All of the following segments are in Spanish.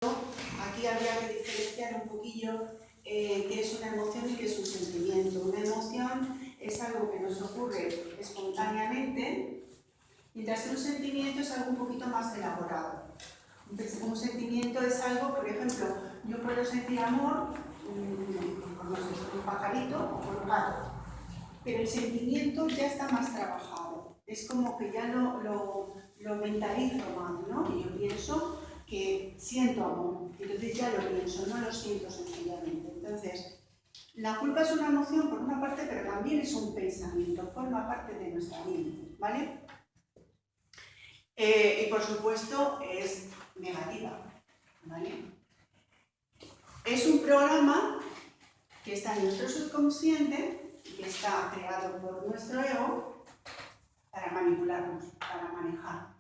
Aquí habría que diferenciar un poquillo qué es una emoción y qué es un sentimiento. Una emoción es algo que nos ocurre espontáneamente, mientras que un sentimiento es algo un poquito más elaborado. Un sentimiento es algo, por ejemplo, yo puedo sentir amor por, no sé, por un pajarito o por un gato, pero el sentimiento ya está más trabajado. Es como que ya lo mentalizo más, ¿no? Y yo pienso que siento amor, entonces ya lo pienso, no lo siento sencillamente. Entonces, la culpa es una emoción por una parte, pero también es un pensamiento, forma parte de nuestra mente, ¿vale? Y por supuesto es negativa, ¿vale? Es un programa que está en nuestro subconsciente, que está creado por nuestro ego para manipularnos, para manejarnos.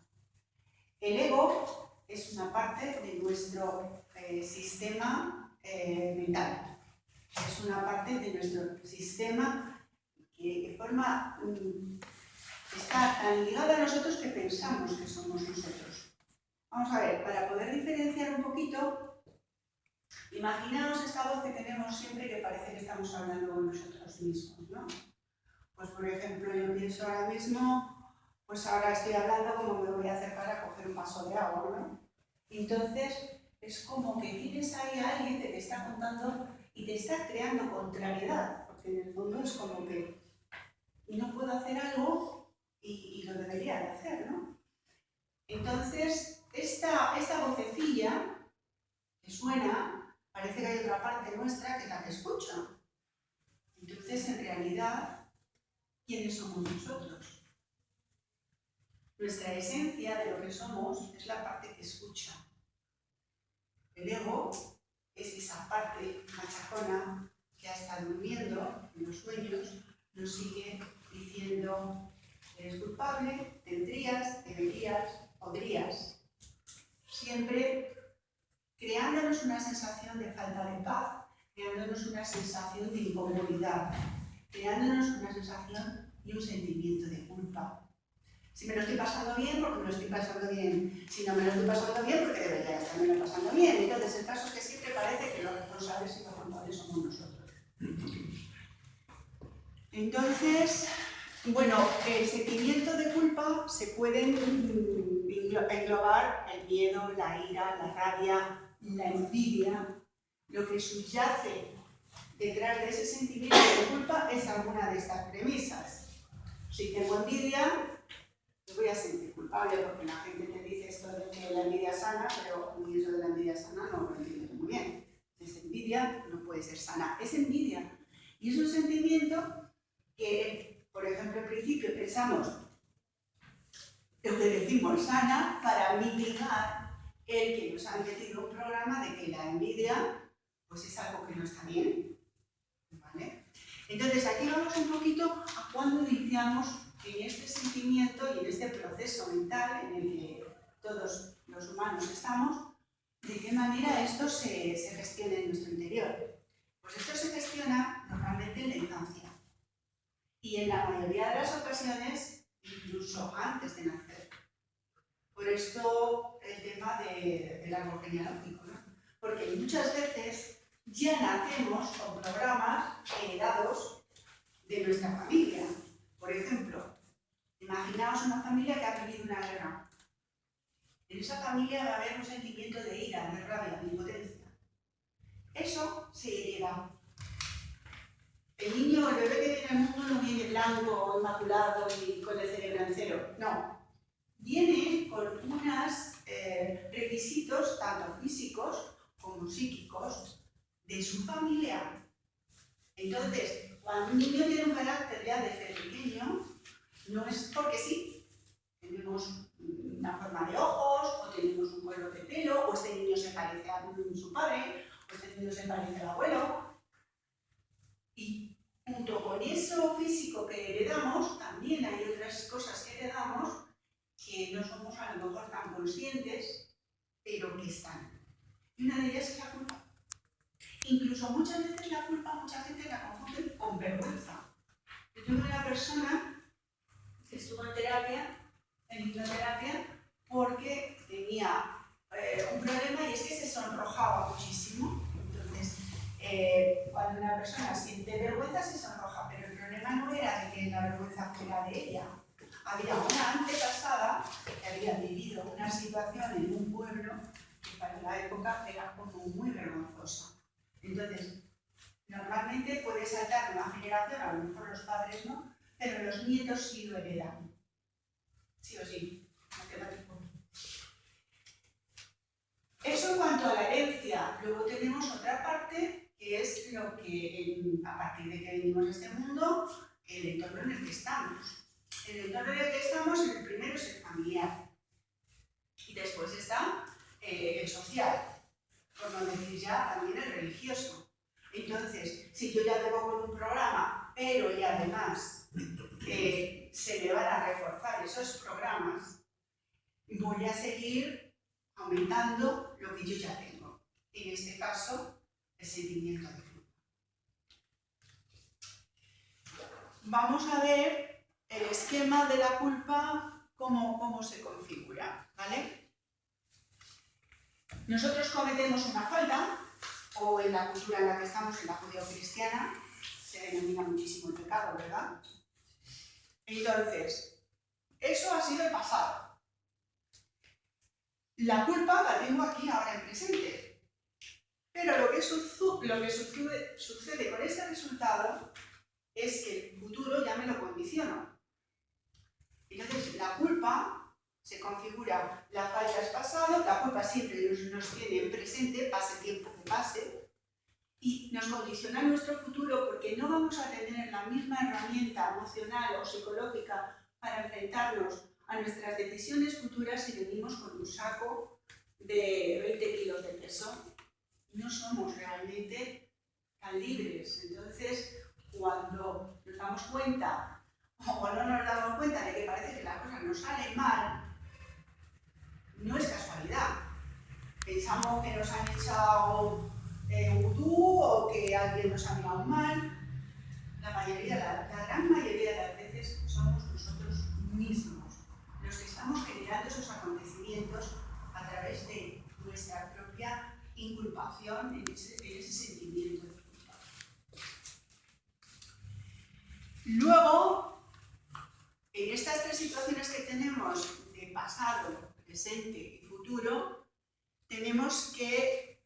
El ego es una parte de nuestro sistema mental, es una parte de nuestro sistema que forma, está tan ligado a nosotros que pensamos que somos nosotros. Vamos a ver, para poder diferenciar un poquito, imaginaos esta voz que tenemos siempre que parece que estamos hablando con nosotros mismos, ¿no? Pues por ejemplo, yo pienso ahora mismo, pues ahora estoy hablando como me voy a acercar a coger un vaso de agua, ¿no? Entonces, es como que tienes ahí a alguien que te está contando y te está creando contrariedad, porque en el fondo es como que no puedo hacer algo y lo debería de hacer, ¿no? Entonces, esta vocecilla que suena, parece que hay otra parte nuestra que es la que escucha. Entonces, en realidad, ¿quiénes somos nosotros? Nuestra esencia de lo que somos es la parte que escucha. El ego es esa parte machacona que hasta durmiendo en los sueños nos sigue diciendo: eres culpable, tendrías, deberías, podrías. Siempre creándonos una sensación de falta de paz, creándonos una sensación de incomodidad, creándonos una sensación y un sentimiento de culpa. Si me lo estoy pasando bien, porque me lo estoy pasando bien. Si no me lo estoy pasando bien, porque debería estarme pasando bien. Entonces, el caso es que siempre parece que los responsables y los culpables somos nosotros. Entonces, bueno, el sentimiento de culpa se pueden englobar el miedo, la ira, la rabia, la envidia. Lo que subyace detrás de ese sentimiento de culpa es alguna de estas premisas. Si tengo envidia, me voy a sentir culpable porque la gente te dice esto de que la envidia es sana, pero a mí eso de la envidia sana no lo entiendo muy bien. Esa envidia no puede ser sana, es envidia. Y es un sentimiento que, por ejemplo, al principio pensamos lo que decimos sana para mitigar el que nos han metido un programa de que la envidia pues es algo que no está bien, ¿vale? Entonces aquí vamos un poquito a cuando iniciamos en este sentimiento y en este proceso mental en el que todos los humanos estamos, de qué manera esto se gestiona en nuestro interior. Pues esto se gestiona normalmente en la infancia y en la mayoría de las ocasiones incluso antes de nacer. Por esto el tema del árbol genealógico, ¿no? Porque muchas veces ya nacemos con programas heredados de nuestra familia. Por ejemplo, imaginaos una familia que ha vivido una guerra. En esa familia va a haber un sentimiento de ira, de rabia, de impotencia. Eso se hereda. El niño, el bebé que viene al mundo no viene blanco, inmaculado y con el cerebro en cero. No. Viene con unos requisitos, tanto físicos como psíquicos, de su familia. Entonces, cuando un niño tiene un carácter ya desde pequeño, no es porque sí. Tenemos una forma de ojos, o tenemos un color de pelo, o este niño se parece a su padre, o este niño se parece al abuelo. Y junto con eso físico que heredamos, también hay otras cosas que heredamos que no somos a lo mejor tan conscientes, pero que están. Y una de ellas es la culpa. Incluso muchas veces la culpa, mucha gente la confunde con vergüenza. Yo tuve una persona que estuvo en terapia, en hipnoterapia, porque tenía un problema y es que se sonrojaba muchísimo. Entonces, cuando una persona siente vergüenza se sonroja, pero el problema no era de que la vergüenza fuera de ella. Había una antepasada que había vivido una situación en un pueblo que para la época era como muy vergonzosa. Entonces, normalmente puede saltar una generación, a lo mejor los padres no, pero los nietos sí lo heredan. Sí o sí, matemático. Eso en cuanto a la herencia. Luego tenemos otra parte que es lo que, a partir de que venimos a este mundo, el entorno en el que estamos. El entorno en el que estamos, el primero es el familiar. Y después está el social, por no decir ya también el religioso. Entonces, si yo ya tengo con un programa, pero y además se me van a reforzar esos programas, voy a seguir aumentando lo que yo ya tengo. En este caso, el sentimiento de culpa. Vamos a ver el esquema de la culpa, cómo se configura, ¿vale? Nosotros cometemos una falta, o en la cultura en la que estamos, en la judeocristiana, se denomina muchísimo el pecado, ¿verdad? Entonces, eso ha sido el pasado. La culpa la tengo aquí ahora en presente. Pero lo que sucede con ese resultado es que el futuro ya me lo condiciono. Entonces, la culpa se configura, la falta es pasado, la culpa siempre nos tiene en presente, pase tiempo que pase, y nos condiciona nuestro futuro porque no vamos a tener la misma herramienta emocional o psicológica para enfrentarnos a nuestras decisiones futuras si venimos con un saco de 20 kilos de peso. No somos realmente tan libres. Entonces, cuando nos damos cuenta o no nos damos cuenta de que parece que las cosas nos salen mal, no es casualidad. Pensamos que nos han echado vudú o que alguien nos ha mirado mal. La gran mayoría de las veces somos nosotros mismos los que estamos generando esos acontecimientos a través de nuestra propia inculpación en ese sentimiento de culpa. Luego, en estas tres situaciones que tenemos de pasado, presente y futuro, tenemos que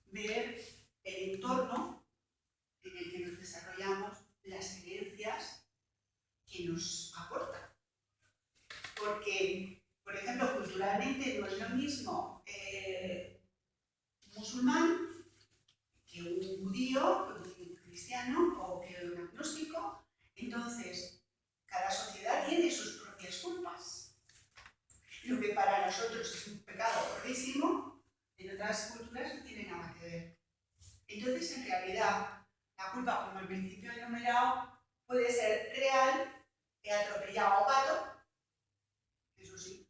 ver el entorno en el que nos desarrollamos, las creencias que nos aportan. Porque, por ejemplo, culturalmente no es lo mismo un musulmán que un judío, que un cristiano o que un agnóstico. Entonces, cada sociedad tiene sus propias culpas. Lo que para nosotros es un pecado gordísimo, en otras culturas no tiene nada que ver. Entonces, en realidad, la culpa, como al principio he enumerado, puede ser real, he atropellado a un gato, eso sí,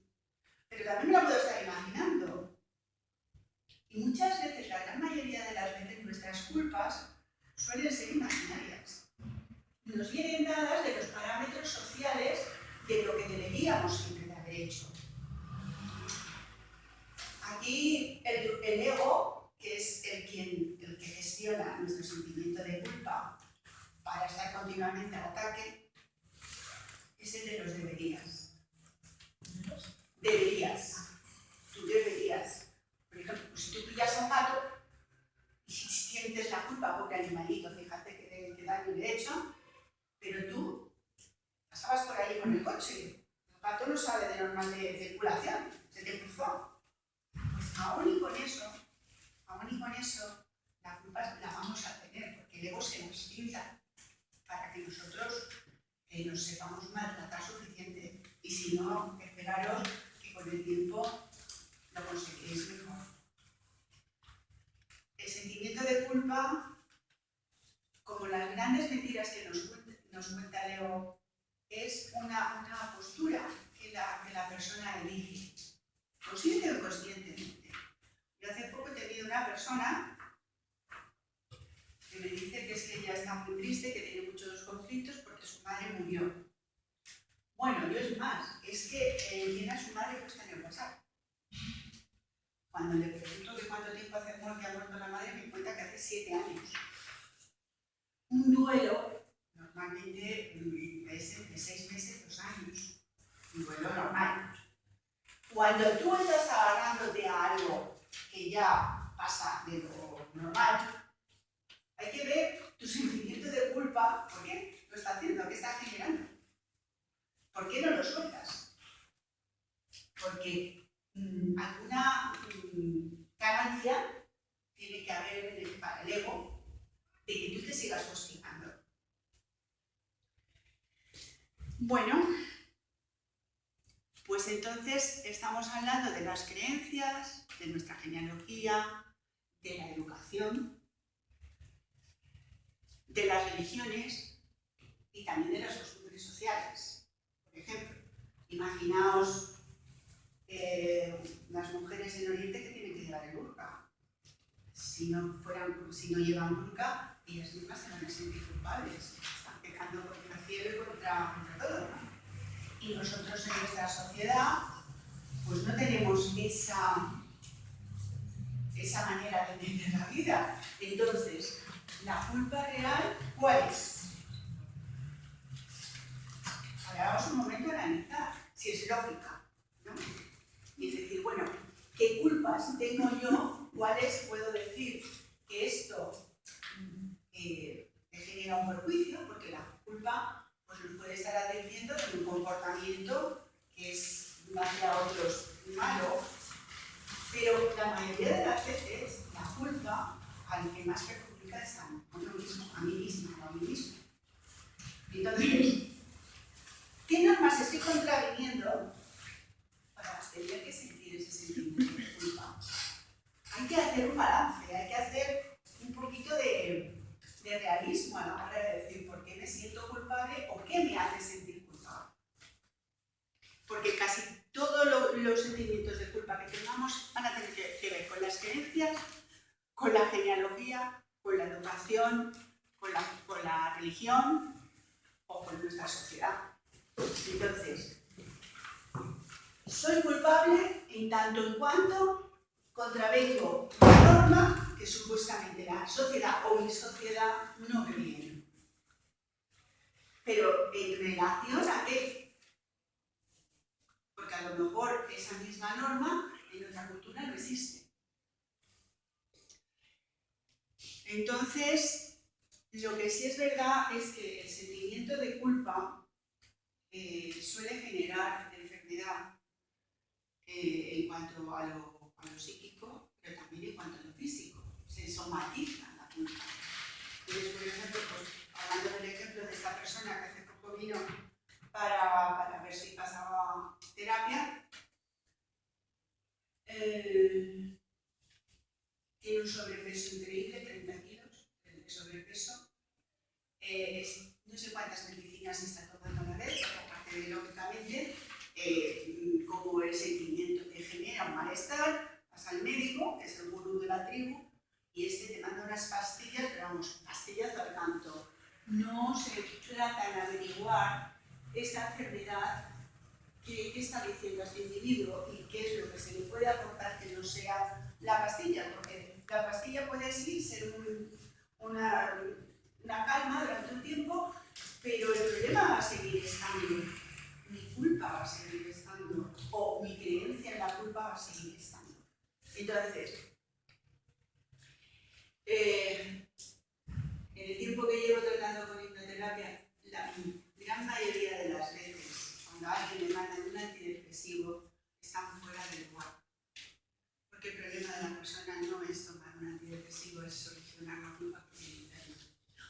pero también me la puedo estar imaginando. Y muchas veces, la gran mayoría de las veces, nuestras culpas suelen ser imaginarias. Nos vienen dadas de los parámetros sociales de lo que deberíamos siempre de haber hecho. Aquí el ego, que es el que gestiona nuestro sentimiento de culpa para estar continuamente al ataque, es el de los deberías. Deberías. Tú deberías. Por ejemplo, pues si tú pillas a un gato y sientes la culpa porque animalito, fíjate que daño le he hecho, pero tú pasabas por ahí con el coche. El gato no sabe de normal de circulación, se te cruzó. Pues aún y con eso, la culpa la vamos a tener, porque el ego se nos pinta para que nosotros nos sepamos maltratar suficiente. Y si no, esperaros que con el tiempo lo conseguiréis mejor. El sentimiento de culpa, como las grandes mentiras que nos cuenta Leo, es una postura que la persona elige, consciente o inconscientemente. Yo hace poco he tenido una persona que me dice que es que ella está muy triste, que tiene muchos conflictos porque su madre murió. Bueno, yo es más, es que tiene a su madre pues el año pasado. Cuando le pregunto de cuánto tiempo hace que ha muerto la madre, me cuenta que hace 7 años. Un duelo normalmente es entre 6 meses y 2 años. Un duelo normal. Cuando tú estás agarrándote a algo que ya pasa de lo normal, hay que ver tu sentimiento de culpa. ¿Por qué lo está haciendo? ¿Qué está generando? ¿Por qué no lo sueltas? Porque alguna ganancia tiene que haber para el ego de que tú te sigas hostigando. Bueno, pues entonces estamos hablando de las creencias, de nuestra genealogía, de la educación, de las religiones y también de las costumbres sociales. Por ejemplo, imaginaos las mujeres en Oriente que tienen que llevar el burka. Si no llevan burka, ellas mismas se van a sentir culpables. Están pecando contra el cielo y contra todo, ¿no? Y nosotros en nuestra sociedad pues no tenemos esa manera de entender la vida. Entonces, ¿la culpa real cuál es? Ahora vamos un momento a analizar si es lógica, ¿no? Y es decir, bueno, ¿qué culpas tengo yo? ¿Cuáles puedo decir que esto me genera un perjuicio? Porque la culpa pues, nos puede estar advirtiendo de un comportamiento que es hacia otros malo, pero la mayoría de las veces la culpa al que más perjudica es a uno mismo, a mí misma o a mí mismo. Entonces, ¿qué normas estoy contraviniendo para tener que sentir ese sentimiento de culpa? Hay que hacer un balance, hay que hacer un poquito de realismo a la hora de decir por qué me siento culpable o qué me hace sentir culpable. Porque casi todos los sentimientos de culpa que tengamos van a tener que ver con las creencias, con la genealogía, con la educación, con la religión o con nuestra sociedad. Entonces, soy culpable en tanto en cuanto contravengo la norma que supuestamente la sociedad o mi sociedad no me viene. Pero en relación a qué? Porque a lo mejor esa misma norma en otra cultura no existe. Entonces, lo que sí es verdad es que el sentimiento de culpa suele generar enfermedad en cuanto a lo psíquico, pero también en cuanto a lo físico. Se somatiza la culpa. Entonces, por ejemplo, pues, hablando del ejemplo de esta persona que hace poco vino para ver si pasaba terapia, tiene un sobrepeso increíble, 30 kilos de sobrepeso. No sé cuántas medicinas está tomando a la vez, aparte de lógicamente, como el sentimiento que genera un malestar, vas al médico, que es el gurú de la tribu, y te manda unas pastillas, pero vamos, pastillas al canto. No se trata de averiguar esta enfermedad, qué está diciendo este individuo y qué es lo que se le puede aportar que no sea la pastilla, porque la pastilla puede sí ser una calma durante un tiempo, pero el problema va a seguir estando, mi culpa va a seguir estando, o mi creencia en la culpa va a seguir estando. Entonces, en el tiempo que llevo tratando con hipnoterapia, la gran mayoría de las veces, cuando alguien me manda un antidepresivo, están fuera del lugar. Porque el problema de la persona no es tomar un antidepresivo, es solucionar la culpa que tiene interna.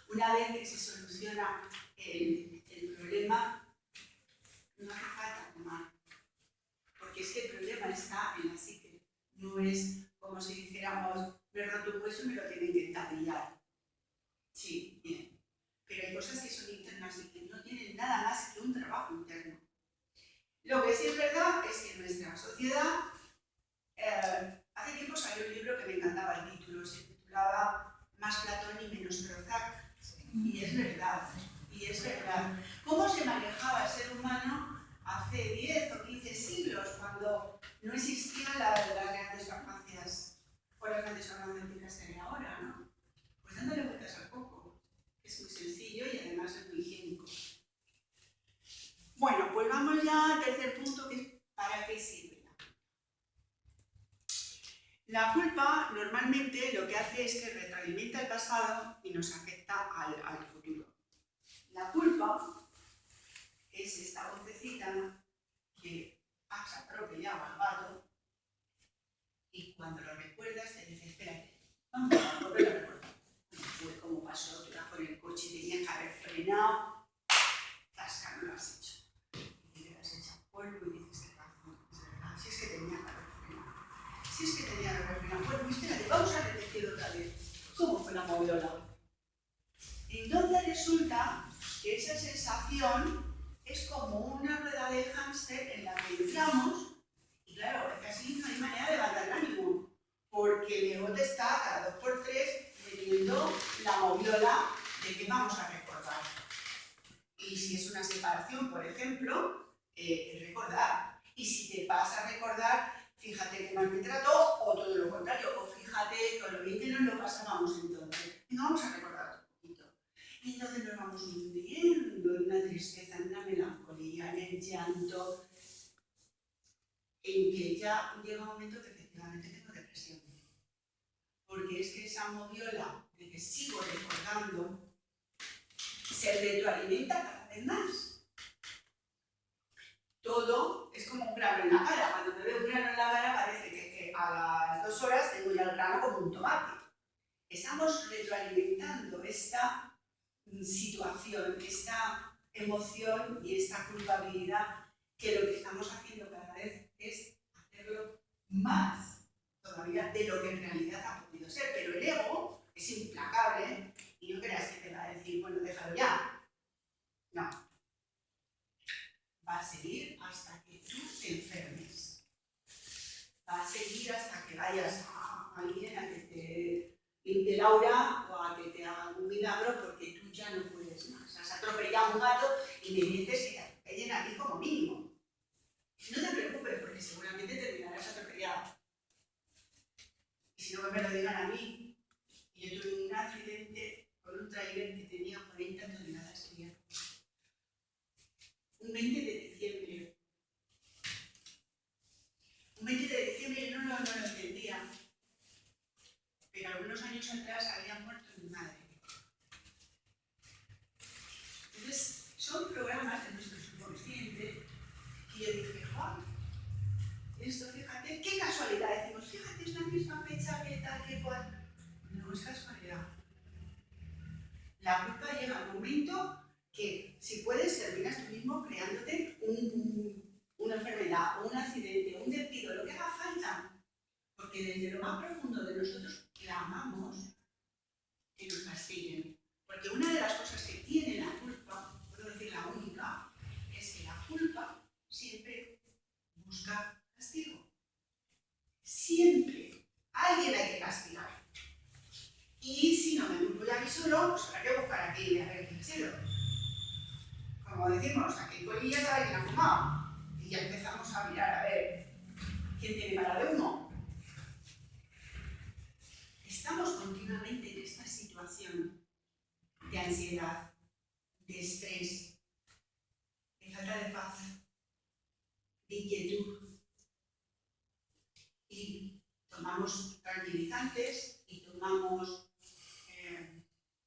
Una vez que se soluciona el problema, no hace falta tomar. Porque es que el problema está en la psique. No es como si dijéramos, me he roto un hueso y me lo tienen que entablillar. Sí, bien. Pero hay cosas que son internas y que no tienen nada más que un trabajo interno. Lo que sí es verdad es que en nuestra sociedad, hace tiempo salió un libro que me encantaba el título, se titulaba Más Platón y menos Prozac. Y es verdad, y es verdad. ¿Cómo se manejaba el ser humano hace 10 o 15 siglos, cuando no existían las grandes farmacias ya al tercer punto, que es ¿para qué sirve la culpa? La culpa normalmente lo que hace es que retroalimenta el pasado y nos afecta al futuro. La culpa es esta vocecita que has atropellado al gato y cuando lo recuerdas te dice, espérate, vamos a volver a recordar. Fue como pasó, tú ibas con el coche y tenías que haber frenado, tasca, no lo has hecho. Y le has echado polvo y dices, es verdad, si es que tenía que haber frenado. Si es que tenía que haber frenado. Bueno, espérate, vamos a repetir otra vez. ¿Cómo fue la moviola? Entonces resulta que esa sensación es como una rueda de hámster en la que entramos y claro, casi no hay manera de levantar el ánimo porque el ego te está cada 2x3 metiendo la moviola de que vamos a recordar. Y si es una separación, por ejemplo, recordar. Y si te vas a recordar, fíjate que mal me trató o todo lo contrario, o fíjate con lo bien que nos lo pasábamos entonces. Y no vamos a recordar un poquito. Y entonces nos vamos hundiendo en una tristeza, en una melancolía, en el llanto, en que ya llega un momento que efectivamente tengo depresión. Porque es que esa moviola de que sigo recordando se retroalimenta cada vez más. Todo es como un grano en la cara. Cuando me veo un grano en la cara parece que a las 2 horas tengo ya el grano como un tomate. Estamos retroalimentando esta situación, esta emoción y esta culpabilidad que lo que estamos haciendo cada vez es hacerlo más todavía de lo que en realidad ha podido ser. Pero el ego es implacable y no creas que te va a decir, bueno, déjalo ya. No. Va a seguir hasta que tú te enfermes. Va a seguir hasta que vayas a alguien a que te pinte el aura o a que te haga algún milagro porque tú ya no puedes más. Has atropellado a un gato y me dices que te atropellen a ti como mínimo. No te preocupes porque seguramente terminarás atropellado. Y si no que me lo digan a mí, y yo tuve un accidente con un trailer que tenía 40 toneladas de hierro. Un 20 de diciembre. Un 20 de diciembre yo no lo entendía. Pero algunos años atrás había muerto mi madre. Entonces, son programas de nuestro subconsciente y yo dije, Juan, esto fíjate, qué casualidad. Decimos, fíjate, es la misma fecha que tal, que cual. No es casualidad. La culpa llega al momento que, si puedes, terminas tú mismo creándote una enfermedad, un accidente, un despido, lo que haga falta. Porque desde lo más profundo de nosotros clamamos que nos castiguen. Porque una de las cosas que tiene la culpa, puedo decir la única, es que la culpa siempre busca castigo. Siempre. Alguien hay que castigar. Y si no me culpo ya a mí solo, pues habrá que buscar aquí a ver quién sirve. Como decimos, aquí en Colilla sabe quién ha fumado. Y ya empezamos a mirar a ver quién tiene cara de humo. Estamos continuamente en esta situación de ansiedad, de estrés, de falta de paz, de inquietud. Y tomamos tranquilizantes y tomamos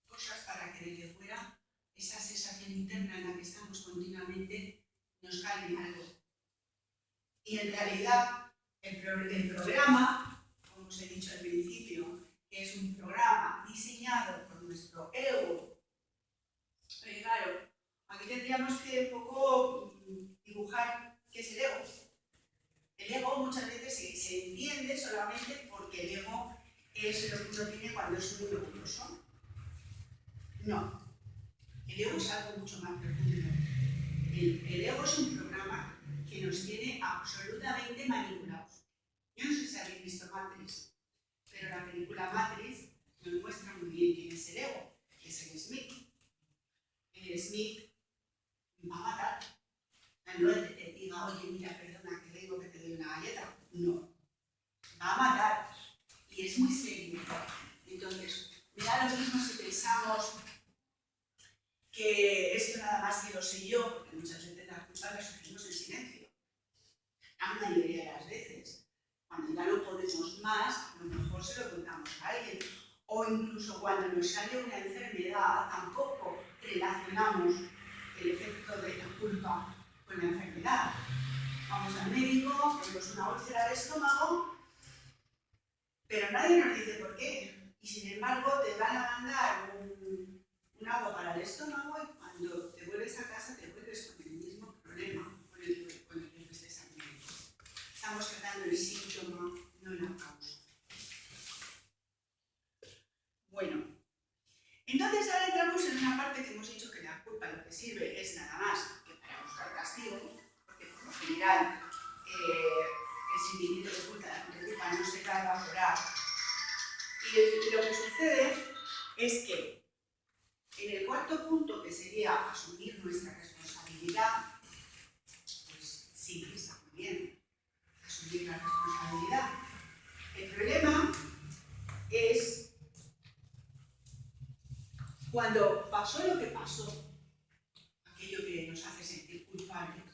cosas para que desde fuera esa sensación interna en la que estamos continuamente nos calme algo. Y en realidad el programa, como os he dicho al principio, que es un programa diseñado por nuestro ego. Pero claro, aquí tendríamos que un poco dibujar qué es el ego. El ego muchas veces se entiende solamente porque el ego es lo que uno tiene cuando es muy orgulloso. No. El ego es algo mucho más profundo. El ego es un programa que nos tiene absolutamente manipulados. Yo no sé si habéis visto Matrix, pero la película Matrix nos muestra muy bien quién es el ego, que es el Smith. El Smith va a matar. No es que te diga, oye, mira, perdona, que vengo que te doy una galleta. No. Va a matar. Y es muy serio. Entonces, me da lo mismo si pensamos que esto nada más que lo sé yo, porque muchas veces la culpa la sufrimos en silencio. La mayoría de las veces. Cuando ya no podemos más, a lo mejor se lo contamos a alguien. O incluso cuando nos sale una enfermedad, tampoco relacionamos el efecto de la culpa con la enfermedad. Vamos al médico, tenemos una úlcera de estómago, pero nadie nos dice por qué. Y sin embargo, te van a mandar un agua para el estómago y cuando te vuelves a casa te vuelves con el mismo problema con el que fuiste al médico. Estamos tratando el síntoma, no la causa. Bueno, entonces ahora entramos en una parte que hemos dicho que la culpa lo que sirve es nada más que para buscar castigo, porque por lo general el sentimiento de culpa no se va a evaporar. Y lo que sucede es que en el cuarto punto, que sería asumir nuestra responsabilidad, pues sí, está muy bien, asumir la responsabilidad. El problema es cuando pasó lo que pasó, aquello que nos hace sentir culpables.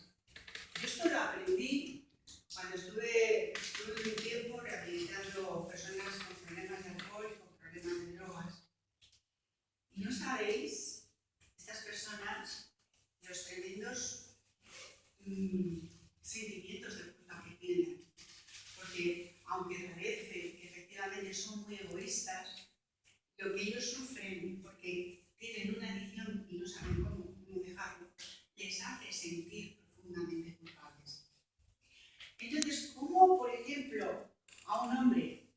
Yo esto lo aprendí cuando estuve un tiempo rehabilitando personas con problemas de alcohol y con problemas de drogas. Y no sabéis, estas personas, los tremendos sentimientos de culpa que tienen. Porque aunque parece que efectivamente son muy egoístas, lo que ellos sufren porque tienen una adicción y no saben cómo dejarlo, les hace sentir profundamente culpables. Entonces, ¿cómo, por ejemplo, a un hombre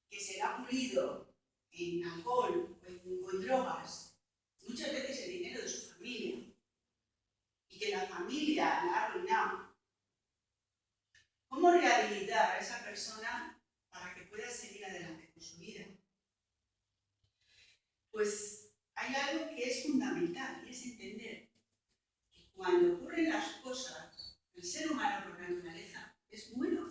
que se le ha pulido en alcohol o en drogas, muchas veces el dinero de su familia, y que la familia la ha arruinado, cómo rehabilitar a esa persona para que pueda seguir adelante con su vida? Pues hay algo que es fundamental y es entender que cuando ocurren las cosas, el ser humano por naturaleza es bueno.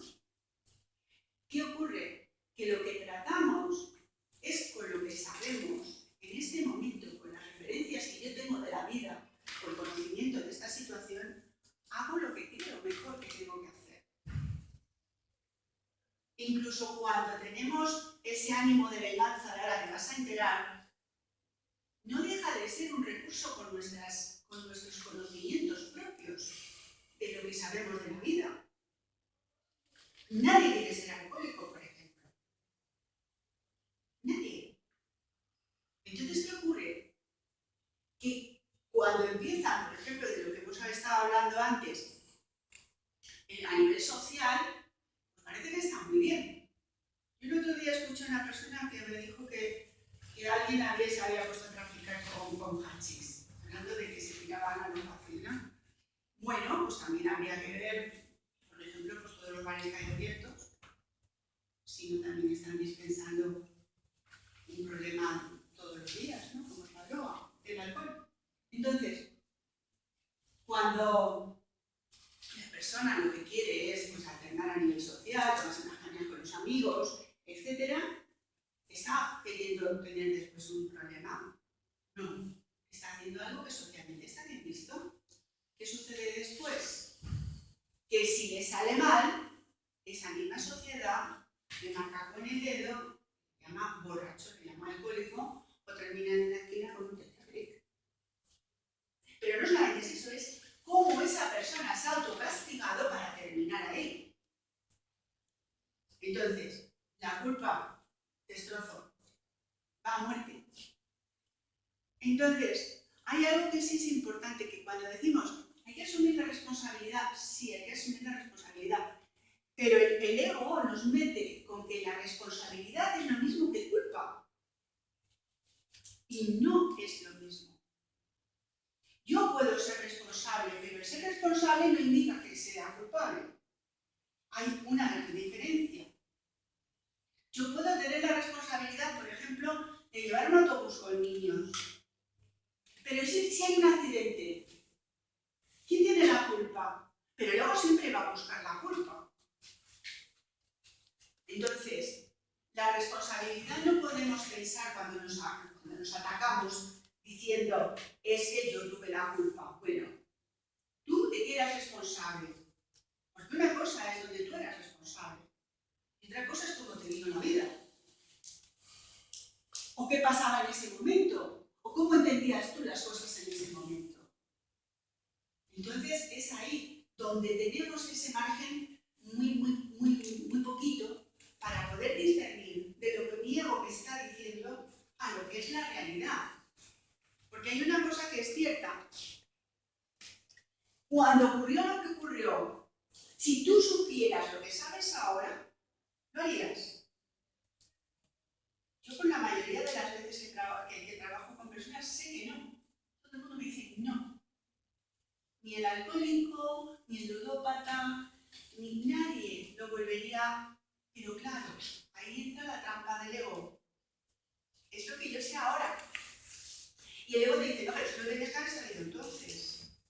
¿Qué ocurre? Que lo que tratamos es con lo que sabemos en este momento, con las referencias que yo tengo de la vida, por conocimiento de esta situación, hago lo que creo mejor que tengo que hacer. Incluso cuando tenemos ese ánimo de venganza de ahora te vas a enterar, no deja de ser un recurso con nuestros conocimientos propios de lo que sabemos de la vida. Nadie quiere ser alcohólico, por ejemplo. Nadie. Entonces, ¿qué ocurre? Que cuando empiezan, por ejemplo, de lo que hemos estado hablando antes, a nivel social, pues parece que está muy bien. Yo el otro día escuché a una persona que me dijo que alguien se había puesto a traficar con hachís, hablando de que se tiraban a los vacíos. Bueno, pues también habría que ver, por ejemplo, pues todos los bares que hay abiertos, si no también están dispensando un problema todos los días, ¿no? Como es la droga, el alcohol. Entonces, cuando la persona lo que quiere es pues, alternar a nivel social, tomarse unas cañas con los amigos, etc., ¿está queriendo tener después un problema? No. Está haciendo algo que socialmente está bien visto. ¿Qué sucede después? Que si le sale mal, esa misma sociedad le marca con el dedo, le llama borracho, le llama alcohólico, o termina en la esquina con un tetrabric. Pero no solamente eso, es cómo esa persona se ha autocastigado para terminar ahí. Entonces, la culpa, destrozo, va a muerte. Entonces, hay algo que sí es importante, que cuando decimos hay que asumir la responsabilidad, sí, hay que asumir la responsabilidad, pero el ego nos mete con que la responsabilidad es lo mismo que culpa. Y no es lo mismo. Yo puedo ser responsable, pero el ser responsable no indica que sea culpable. Hay una gran diferencia. Yo puedo tener la responsabilidad, por ejemplo, de llevar un autobús con niños. Pero si hay un accidente, ¿quién tiene la culpa? Pero luego siempre va a buscar la culpa. Entonces, la responsabilidad no podemos pensar cuando nos atacamos diciendo es que yo Otra cosa es cómo te vino la vida. O qué pasaba en ese momento. O cómo entendías tú las cosas en ese momento. Entonces es ahí donde tenemos ese margen muy poquito para poder discernir de lo que mi ego me está diciendo a lo que es la realidad. Porque hay una cosa que es cierta. Cuando ocurrió lo que ocurrió, si tú supieras lo que sabes ahora, lo harías. Yo con la mayoría de las veces que trabajo con personas sé que no. Todo el mundo me dice no. Ni el alcohólico, ni el ludópata, ni nadie lo volvería. Pero claro, ahí entra la trampa del ego. Es lo que yo sé ahora. Y el ego te dice, no, pero si no tenías que haber salido entonces.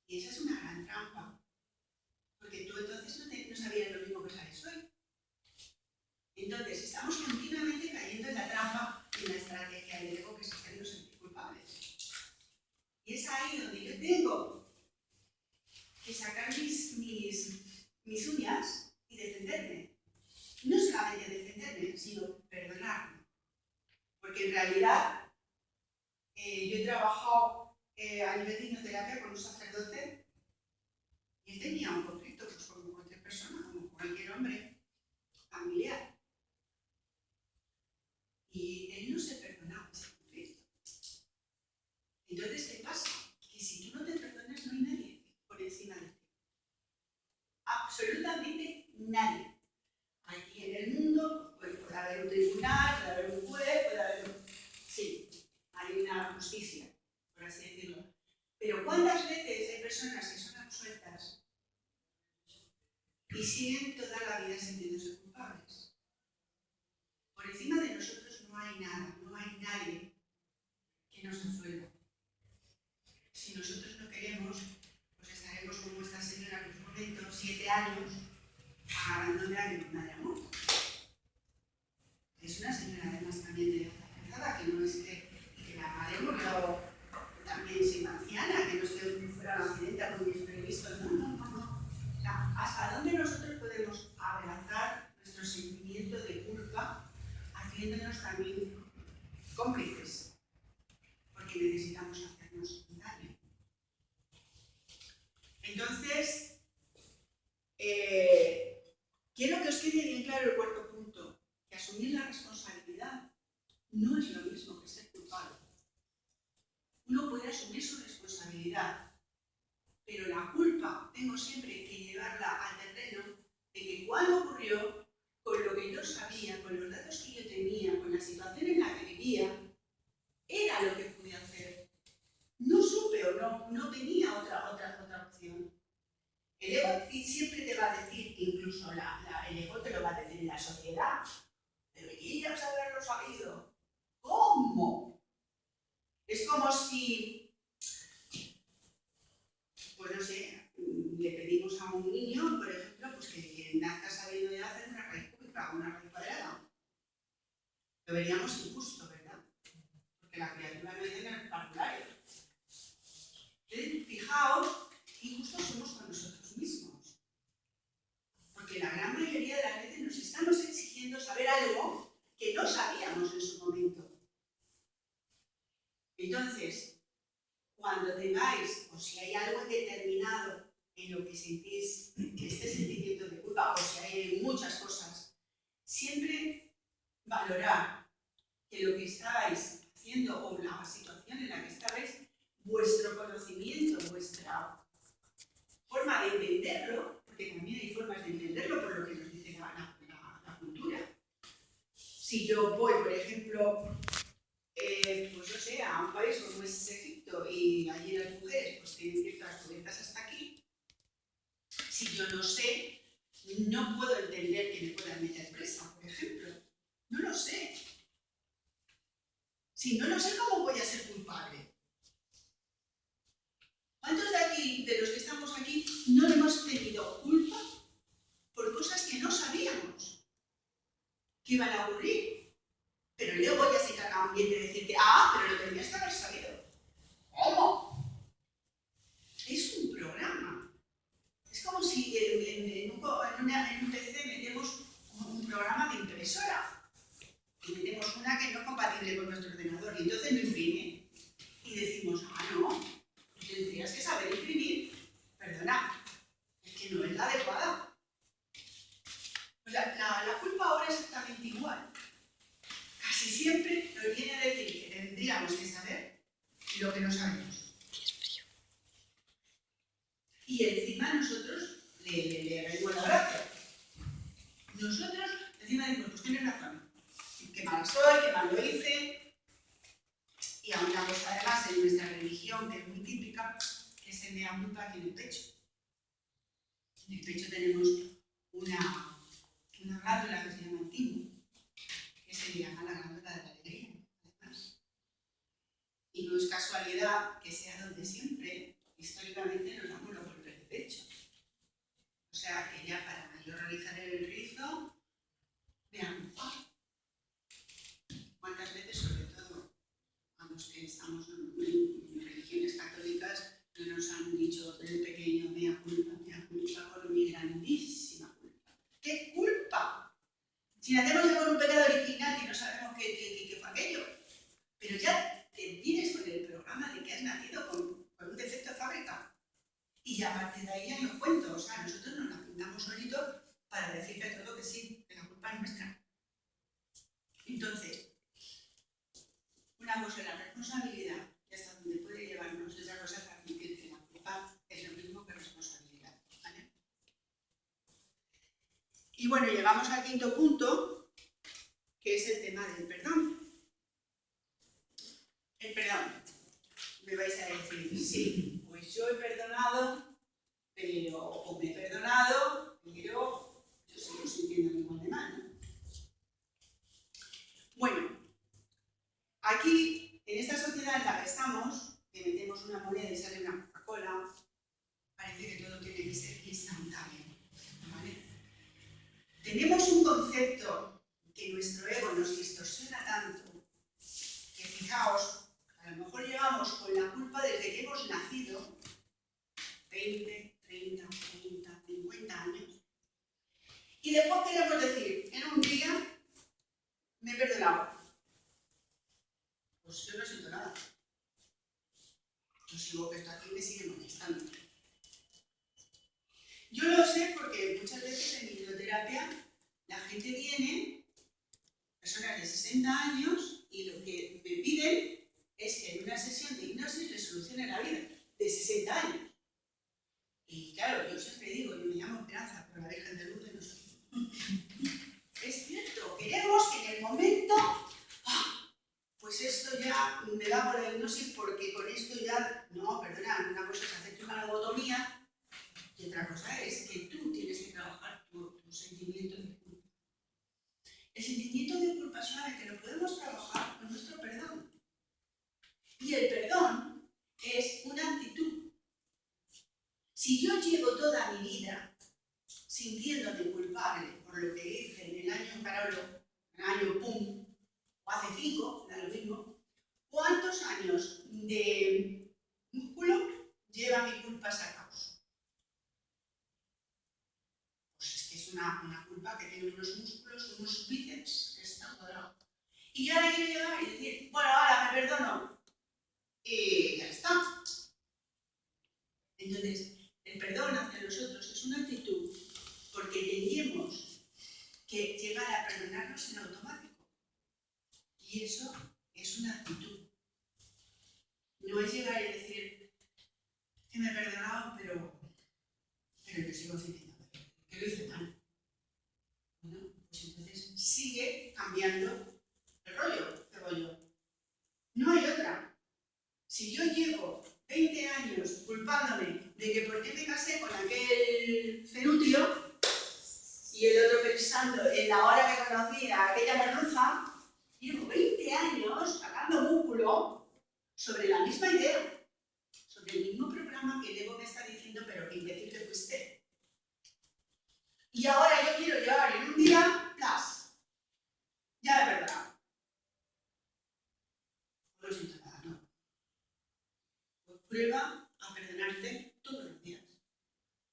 Y esa es una gran trampa. Porque tú entonces no sabías lo mismo que sabes hoy. Entonces, estamos continuamente cayendo en la trampa y en la estrategia del ego que es hacernos sentir culpables. Y es ahí donde yo tengo que sacar mis uñas y defenderme. No solamente defenderme, sino perdonarme. Porque en realidad yo he trabajado a nivel de hipnoterapia con un sacerdote y él tenía un conflicto pues, como cualquier persona, como cualquier hombre familiar. Y él no se perdonaba ese conflicto. Entonces, ¿qué pasa? Que si tú no te perdonas, no hay nadie por encima de ti. Absolutamente nadie. Aquí en el mundo pues, puede haber un tribunal, puede haber un juez, puede haber un... Sí, hay una justicia, por así decirlo. Pero ¿cuántas veces hay personas que son absueltas y siguen toda la vida sintiéndose culpables? Por encima de nosotros no hay nada, no hay nadie que nos absuelva. Si nosotros no queremos, pues estaremos como esta señora en un momento, 7 años, agarrándome a mi madre amor. Es una señora además también de edad que no es que la madre murió también siendo anciana, que no es que fuera un accidente algo imprevisto, no. ¿Hasta dónde nosotros podemos abrazar nuestro sentimiento de culpa haciéndonos también cómplices? Porque necesitamos hacernos daño. Entonces, quiero que os quede bien claro el cuarto punto, que asumir la responsabilidad no es lo mismo que ser culpable. Uno puede asumir su responsabilidad, pero la culpa tengo siempre que llevarla al terreno de que cuando ocurrió, con lo que yo sabía, con los datos que yo tenía, con la situación en la que vivía, era lo que pude hacer. No supe o no tenía otra opción. El ego siempre te va a decir, incluso el ego te lo va a decir en la sociedad, deberías haberlo sabido. ¿Cómo? Es como si, pues no sé, le pedimos a un niño, por ejemplo, pues que nazca sabiendo de hacer una raíz cúbica o una raíz cuadrada. Lo veríamos injusto, ¿verdad? Porque la criatura no tiene el parvulario. Entonces, fijaos, injustos somos con nosotros mismos. Porque la gran mayoría de las veces nos estamos exigiendo saber algo que no sabíamos en su momento. Entonces, cuando tengáis, o si hay algo determinado en lo que sentís este sentimiento de culpa, o si hay muchas cosas, siempre valorar que lo que estabais haciendo o la situación en la que estabais, vuestro conocimiento, vuestra forma de entenderlo, porque también hay formas de entenderlo por lo que nos dice la cultura. Si yo voy, por ejemplo, pues yo sé, a un país como es Egipto y allí las mujeres pues tienen ciertas cubiertas hasta aquí, si yo no sé, no puedo entender que me puedan meter presa, por ejemplo. No lo sé. Si no lo sé, ¿cómo voy a ser culpable? ¿Cuántos de aquí, de los que estamos aquí, no hemos tenido culpa por cosas que no sabíamos que iban a ocurrir? Pero luego ya se encarga muy bien de decirte, pero lo tenías que haber sabido. ¿Cómo? Es un programa. Es como si en un PC viene con nuestro ordenador y entonces no imprime. Y decimos, no, tendrías que saber imprimir. Perdona, es que no es la adecuada. Pues la culpa ahora es exactamente igual. Casi siempre nos viene a decir que tendríamos que saber lo que no sabemos. Y encima nosotros le reímos la gracia. Nosotros encima decimos, pues tienes razón, qué mal soy, qué mal lo hice. Y a una cosa además en nuestra religión, que es muy típica, que es el mea culpa aquí en el pecho. En el pecho tenemos una glándula que se llama el timo, que se llama la glándula de la alegría, además. Y no es casualidad que sea donde siempre, históricamente, nos damos los golpes de pecho. O sea, que ya para yo realizar el rizo, vean, cuántas veces, sobre todo a los que estamos en religiones católicas, no nos han dicho desde pequeño, mea culpa por mi grandísima culpa. ¿Qué culpa? Si nacemos ya con un pecado original y no sabemos qué fue aquello, pero ya te vienes con el programa de que has nacido con un defecto de fábrica. Y a partir de ahí ya no cuento, o sea, nosotros nos la pintamos solitos para decirle a todo que sí, que la culpa es nuestra. Entonces, una cosa es la responsabilidad, y hasta donde puede llevarnos, y otra cosa es admitir que la culpa es lo mismo que responsabilidad, ¿vale? Y bueno, llegamos al quinto punto, que es el tema del perdón. El perdón. Me vais a decir, sí, pues yo he perdonado, o me he perdonado, pero yo sigo sintiendo igual de mal, ¿no? Bueno, aquí, en esta sociedad en la que estamos, que metemos una moneda y sale una Coca-Cola, parece que todo tiene que ser instantáneo, ¿vale? Tenemos un concepto que nuestro ego nos distorsiona tanto, que fijaos, a lo mejor llevamos con la culpa desde que hemos nacido 20, 30, 40, 50 años. Y después queremos decir, en un día me he perdonado. Pues yo no siento nada. Yo sigo que esto aquí me sigue molestando. Yo lo sé porque muchas veces en hipnoterapia la gente viene, personas de 60 años, y lo que me piden es que en una sesión de hipnosis les solucione la vida de 60 años. Y claro, yo siempre digo, yo me llamo Esperanza, pero la Virgen de Lourdes no soy. Es cierto, queremos que en el momento, pues esto ya me da por la hipnosis porque con esto ya, no, perdona, una cosa es hacerte una lobotomía y otra cosa es que tú tienes que trabajar tu sentimiento de culpa. El sentimiento de culpa solamente lo podemos trabajar con nuestro perdón. Y el perdón es una actitud. Si yo llevo toda mi vida sintiéndome culpable por lo que hice en el año Carolo, en el año pum, o hace 5, da lo mismo, ¿cuántos años de músculo lleva mi culpa sacados? Pues es que es una culpa que tiene unos músculos, unos bíceps que están cuadrados. Y yo ahora quiero llegar y decir, bueno, ahora me perdono. Y ya está. Entonces, el perdón hacia nosotros es una actitud porque tendríamos que llegar a perdonarnos en automático. Y eso es una actitud. No es llegar y decir que me he perdonado, pero yo sigo sintiendo que lo hice mal. Bueno, pues entonces sigue cambiando el rollo. No hay otra. Si yo llevo 20 años culpándome de que por qué me casé con aquel cenutrio y el otro pensando en la hora que conocí a aquella merluza, llevo 20 años sacando músculo sobre la misma idea, sobre el mismo programa que el ego me está diciendo, pero qué imbécil que fuiste. Y ahora yo quiero llegar en un día, ¡plas! Ya de verdad. No lo siento nada, no. Pues prueba a perdonarte todos los días.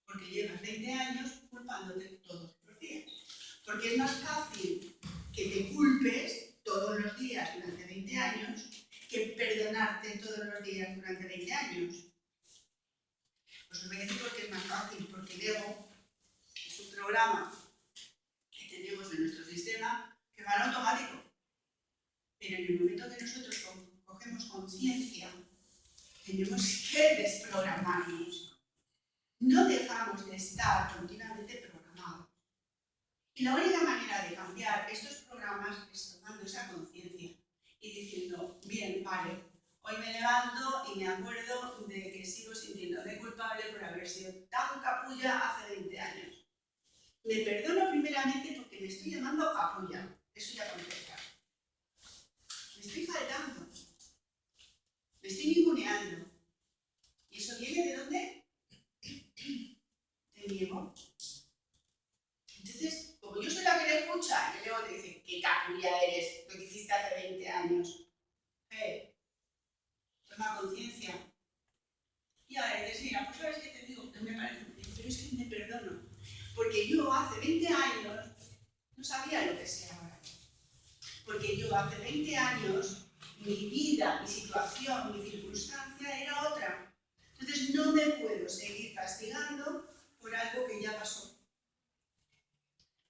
Porque llevas 20 años culpándote todos los días. Porque es más fácil que te culpes todos todos los días durante 20 años que perdonarte todos los días durante 20 años. Pues os voy a decir por qué es más fácil, porque el ego es un programa que tenemos en nuestro sistema que va en automático. Pero en el momento que nosotros cogemos conciencia, tenemos que desprogramarnos. No dejamos de estar continuamente programados. Y la única manera de cambiar estos programas es tomando esa conciencia y diciendo, bien, vale, hoy me levanto y me acuerdo de que sigo sintiéndome culpable por haber sido tan capulla hace 20 años. Me perdono primeramente porque me estoy llamando capulla. Eso ya para empezar. Me estoy faltando. Me estoy ninguneando. ¿Y eso viene de dónde? Del ego. Entonces, como yo soy la que le escucha, y el ego te dice, qué capulla eres, lo que hiciste hace 20 años. Toma conciencia. Y ahora dices, mira, pues sabes qué te digo, que me parece muy bien, pero es que me perdono. Porque yo hace 20 años no sabía lo que sé ahora. Porque yo hace 20 años, mi vida, mi situación, mi circunstancia era otra. Entonces no me puedo seguir castigando por algo que ya pasó.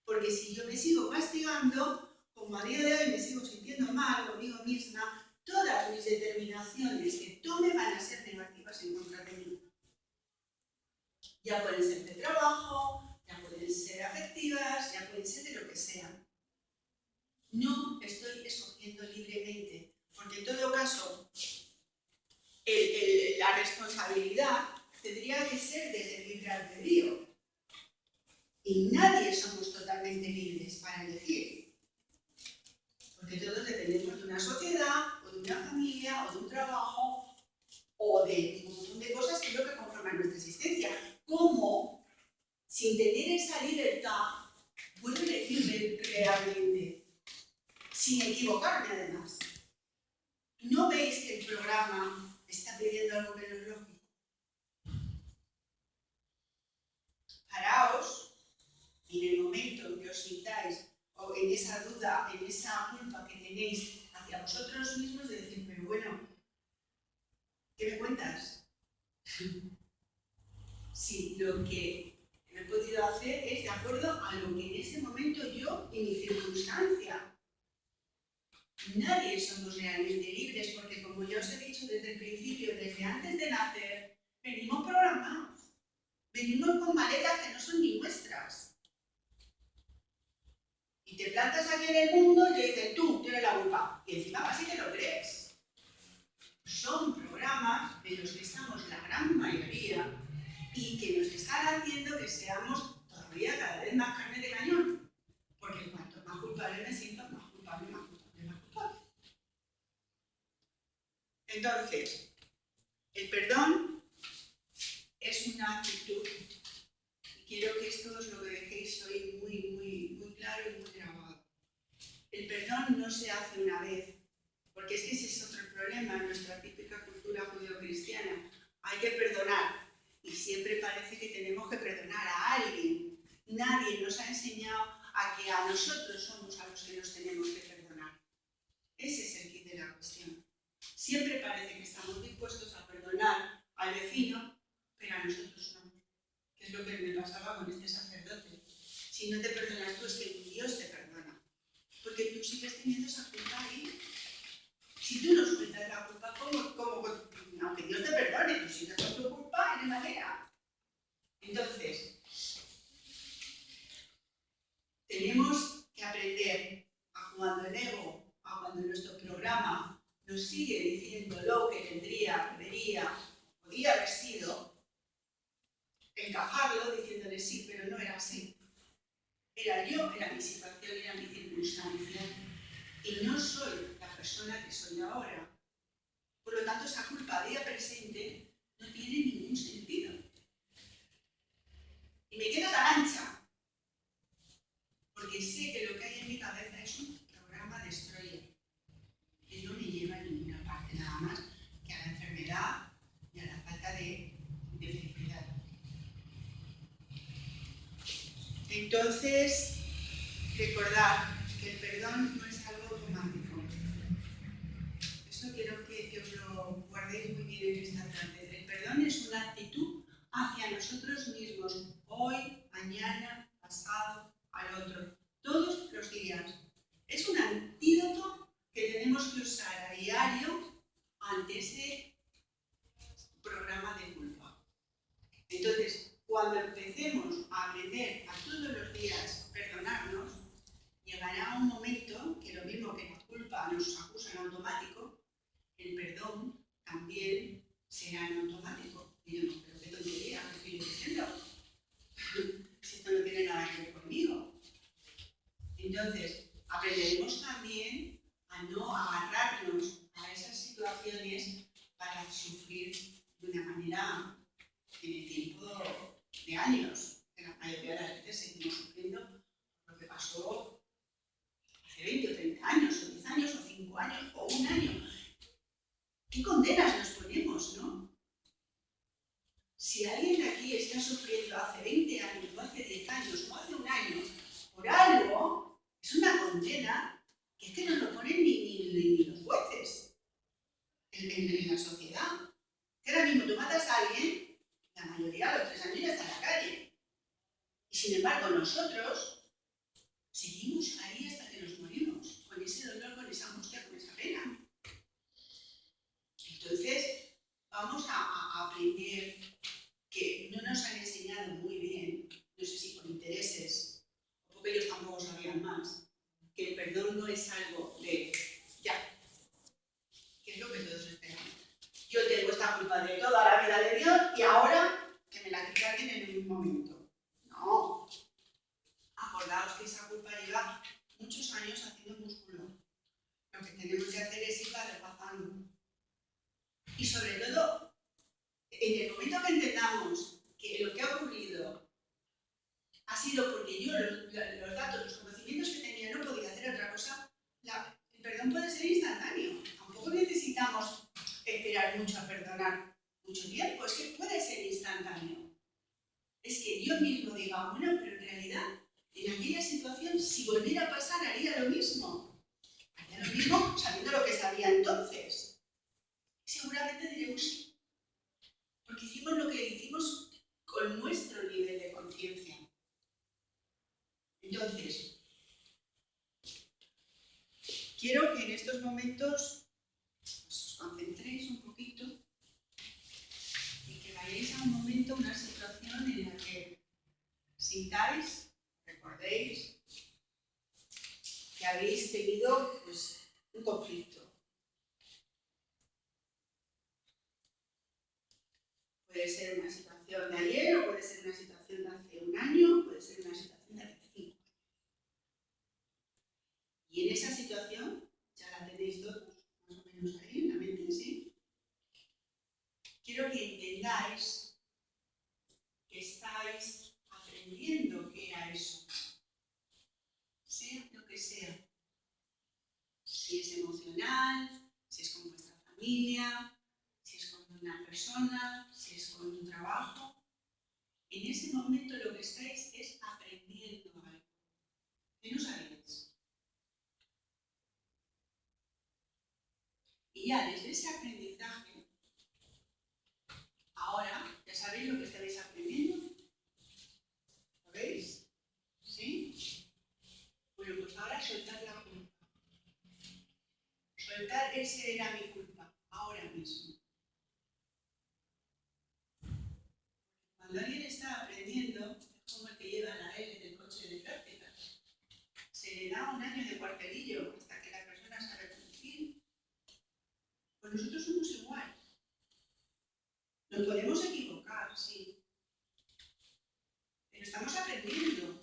Porque si yo me sigo castigando, como a día de hoy me sigo sintiendo mal conmigo misma, todas mis determinaciones que tome van a ser negativas en contra de mí. Ya pueden ser de trabajo, ya pueden ser afectivas, ya pueden ser de lo que sea. No estoy escogiendo libremente, porque en todo caso, la responsabilidad tendría que ser desde el libre albedrío. Y nadie somos totalmente libres para elegir. Porque todos dependemos de una sociedad, o de una familia, o de un trabajo, o de un montón de cosas que es lo que conforman nuestra existencia. ¿Cómo, sin tener esa libertad, puedo elegir realmente? Sin equivocarme, además. ¿No veis que el programa está pidiendo algo que no es lógico? Paraos, y en el momento en que os sintáis, o en esa duda, en esa culpa que tenéis hacia vosotros mismos, de decir, pero bueno, ¿qué me cuentas? Si lo que he podido hacer es de acuerdo a lo que en ese momento yo y mi circunstancia. Nadie somos realmente libres porque, como ya os he dicho desde el principio, desde antes de nacer, venimos programados. Venimos con maletas que no son ni nuestras. Y te plantas aquí en el mundo y te dicen, tú tienes la culpa. Y encima vas y te lo crees. Son programas en los que estamos la gran mayoría y que nos están haciendo que seamos todavía cada vez más carne de cañón. Porque cuanto más culpable me siento, más culpable, más culpable, más culpable. Entonces, el perdón es una actitud. Y quiero que esto os lo dejéis hoy muy claro y muy grabado. El perdón no se hace una vez, porque es que ese es otro problema en nuestra típica cultura judeocristiana. Hay que perdonar. Y siempre parece que tenemos que perdonar a alguien. Nadie nos ha enseñado a que a nosotros somos a los que nos tenemos que perdonar. Ese es el kit de la cuestión. Siempre parece que estamos dispuestos a perdonar al vecino, pero a nosotros no. Que es lo que me pasaba con este sacerdote. Si no te perdonas tú, es que Dios te perdona. Porque tú sigues teniendo esa culpa ahí. Si tú no sueltas la culpa, aunque Dios te perdone, tú sigues con tu culpa y de manera. Entonces, tenemos que aprender a cuando el ego, a cuando nuestro programa nos sigue diciendo lo que tendría, debería, podía haber sido, encajarlo diciéndole sí, pero no era así. Era yo, era mi situación, era mi circunstancia. Y no soy la persona que soy ahora. Por lo tanto, esa culpa día presente no tiene ningún sentido. Y me quedo tan ancha, porque sé que lo que hay en mi cabeza es un programa destroyer, que no me lleva a ninguna parte, nada más que a la enfermedad y a la falta de felicidad. Entonces, recordad que el perdón no es algo automático. culpa nos acusa en automático, el perdón también será en automático. Y yo, pero qué tontería, ¿qué estoy diciendo? Si esto no tiene nada que ver conmigo. Entonces, aprenderemos también a no agarrarnos a esas situaciones para sufrir de una manera en el tiempo de años. La mayoría de las veces seguimos sufriendo lo que pasó hace 20 o 30 años, o 10 años, o 5 años, o un año. ¿Qué condenas nos ponemos, no? Si alguien de aquí está sufriendo hace 20 años, o hace 10 años, o hace un año, por algo, es una condena que es que no lo ponen ni los jueces en la sociedad. Que ahora mismo tú matas a alguien, la mayoría a los 3 años ya está en la calle. Y sin embargo nosotros seguimos ahí hasta que nos morimos, con ese dolor, con esa angustia, con esa pena. Entonces, vamos a aprender que no nos han enseñado muy bien, no sé si por intereses, o porque ellos tampoco sabían más, que el perdón no es algo de ya, que es lo que todos esperamos. Yo tengo esta culpa de toda la vida de Dios y ahora que me la quite alguien en un momento. No. Acordaos que esa culpa lleva muchos años haciendo músculo. Lo que tenemos que hacer es irla adelgazando. Y sobre todo, en el momento que entendamos que lo que ha ocurrido ha sido porque yo los datos, los conocimientos que tenía no podía hacer otra cosa, el perdón puede ser instantáneo. Tampoco necesitamos esperar mucho a perdonar mucho tiempo, es que puede ser instantáneo. Es que yo mismo diga, bueno, pero en realidad, en aquella situación, si volviera a pasar, haría lo mismo. Haría lo mismo sabiendo lo que sabía entonces. Seguramente diremos sí. Porque hicimos lo que hicimos con nuestro nivel de conciencia. Entonces, quiero que en estos momentos os concentréis un poquito y que vayáis a un momento, una situación en la que sintáis, recordéis que habéis tenido pues, un conflicto. Puede ser una situación de ayer, o puede ser una situación de hace un año, puede ser una situación de hace 5 años. Y en esa situación, ya la tenéis todos, más o menos ahí en la mente, ¿sí? Quiero que entendáis que estáis aprendiendo qué era eso. Sea lo que sea. Si es emocional, si es con vuestra familia, si es con una persona, si es con un trabajo. En ese momento lo que estáis es aprendiendo algo. ¿Qué no sabéis? Y ya desde ese aprendizaje, ahora ya sabéis lo que estáis aprendiendo. ¿Lo veis? ¿Sí? Bueno, pues ahora soltad la culpa. Soltar ese era mi culpa, ahora mismo. Cuando alguien está aprendiendo, es como el que lleva la L del coche de práctica. Se le da un año de cuartelillo hasta que la persona sabe conducir. Pues nosotros somos igual. Nos podemos equivocar, sí. Pero estamos aprendiendo.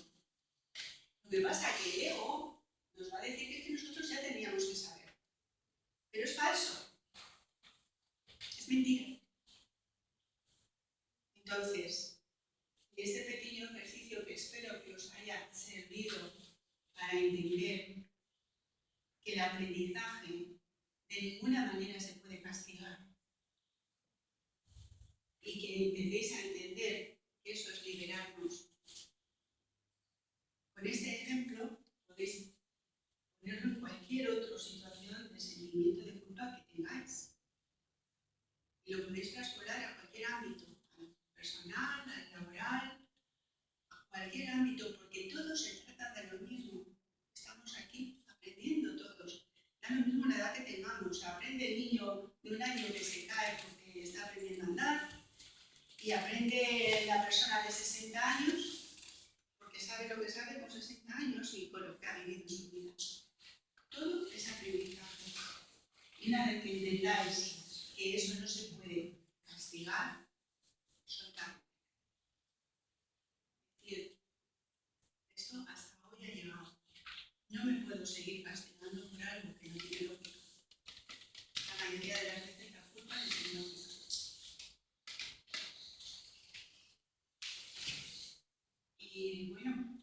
Lo que pasa es que el ego nos va a decir que es que nosotros ya teníamos que saber. Pero es falso. Es mentira. Entonces, este pequeño ejercicio que espero que os haya servido para entender que el aprendizaje de ninguna manera se puede castigar y que empecéis a entender que eso es liberarnos. Con este ejemplo podéis ponerlo en cualquier otra situación de sentimiento de culpa que tengáis. Y lo podéis traspolar a cualquier ámbito, al personal, al laboral, a cualquier ámbito, porque todo se trata de lo mismo. Estamos aquí aprendiendo todos. Da lo mismo la edad que tengamos. Aprende el niño de un año que se cae porque está aprendiendo a andar y aprende la persona de 60 años porque sabe lo que sabe con 60 años y con lo que ha vivido en su vida. Todo es aprendizaje. medida de que entendáis que eso no se puede castigar, soltar. Es decir, esto hasta hoy ha llegado. No me puedo seguir castigando por algo que no tiene lógica. La mayoría de las veces la culpa es ilógica. Y bueno,